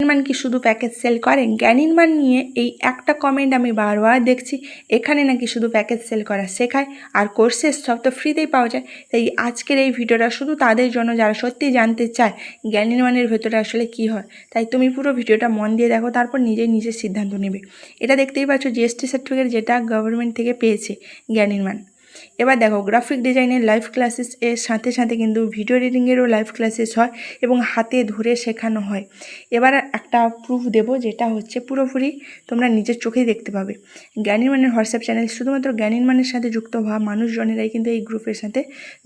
জ্ঞানীমান কি শুধু package sell করে? জ্ঞানীমান নিয়ে এই একটা কমেন্ট আমি বারবার দেখছি, এখানে নাকি শুধু প্যাকেজ সেল করা শেখায় আর কোর্সেস সব তো ফ্রিতেই পাওয়া যায়। তাই আজকের এই ভিডিওটা শুধু তাদের জন্য যারা সত্যি জানতে চায় জ্ঞানীমানের ভেতরে আসলে কি হয়। তাই তুমি পুরো ভিডিওটা মন দিয়ে দেখো, তারপর নিজের সিদ্ধান্ত নেবে। এটা দেখতেই পাচ্ছ জিএসটি সার্টিফিকেট যেটা গভর্নমেন্ট থেকে পেয়েছে জ্ঞানীমান। এবার দেখো গ্রাফিক ডিজাইনের লাইভ ক্লাসেস এর সাথে সাথে কিন্তু ভিডিও এডিটিংয়েরও লাইভ ক্লাসেস হয় এবং হাতে ধরে শেখানো হয়। এবার একটা প্রুফ দেবো, যেটা হচ্ছে পুরোপুরি তোমরা নিজের চোখেই দেখতে পাবে। জ্ঞানীমানের হোয়াটসঅ্যাপ চ্যানেল শুধুমাত্র জ্ঞানীমানের সাথে যুক্ত হওয়া মানুষজনেরাই কিন্তু এই গ্রুপের সাথে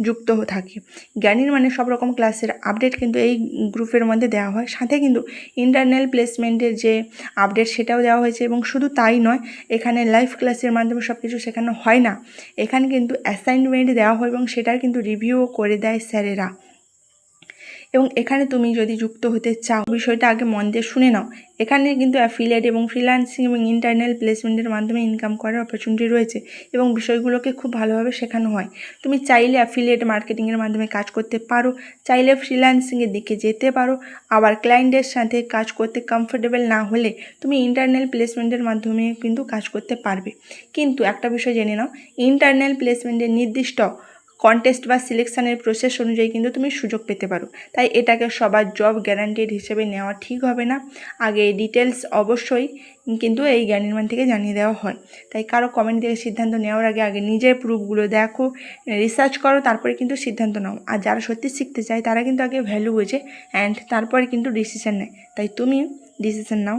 যুক্ত থাকে। জ্ঞানীমানের সব রকম ক্লাসের আপডেট কিন্তু এই গ্রুপের মধ্যে দেওয়া হয়, সাথে কিন্তু ইন্টারনাল প্লেসমেন্টের যে আপডেট সেটাও দেওয়া হয়েছে। এবং শুধু তাই নয়, এখানে লাইভ ক্লাসের মাধ্যমে সব কিছু শেখানো হয় না, এখানে কিন্তু অ্যাসাইনমেন্ট দেওয়া হয় এবং সেটার কিন্তু রিভিউও করে দেয় স্যারেরা। এবং এখানে তুমি যদি যুক্ত হতে চাও, বিষয়টা আগে মন দিয়ে শুনে নাও। এখানে কিন্তু অ্যাফিলিয়েট এবং ফ্রিল্যান্সিং এবং ইন্টারনাল প্লেসমেন্টের মাধ্যমে ইনকাম করার অপরচুনিটি রয়েছে এবং বিষয়গুলোকে খুব ভালোভাবে শেখানো হয়। তুমি চাইলে অ্যাফিলিয়েট মার্কেটিংয়ের মাধ্যমে কাজ করতে পারো, চাইলে ফ্রিল্যান্সিংয়ের দিকে যেতে পারো। আবার ক্লায়েন্টের সাথে কাজ করতে কমফোর্টেবল না হলে তুমি ইন্টারনাল প্লেসমেন্টের মাধ্যমে কিন্তু কাজ করতে পারবে। কিন্তু একটা বিষয় জেনে নাও, ইন্টারনাল প্লেসমেন্টের নির্দিষ্ট কন্টেস্ট বা সিলেকশানের প্রসেস অনুযায়ী কিন্তু তুমি সুযোগ পেতে পারো। তাই এটাকে সবার জব গ্যারান্টেড হিসেবে নেওয়া ঠিক হবে না। আগে ডিটেলস অবশ্যই কিন্তু এই জ্ঞানীমান থেকে জানিয়ে দেওয়া হয়। তাই কারো কমেন্ট থেকে সিদ্ধান্ত নেওয়ার আগে নিজের প্রুফগুলো দেখো, রিসার্চ করো, তারপরে কিন্তু সিদ্ধান্ত নাও। আর যারা সত্যি শিখতে চায় তারা কিন্তু আগে ভ্যালু বোঝে অ্যান্ড তারপরে কিন্তু ডিসিশন নেয়। তাই তুমি ডিসিশন নাও।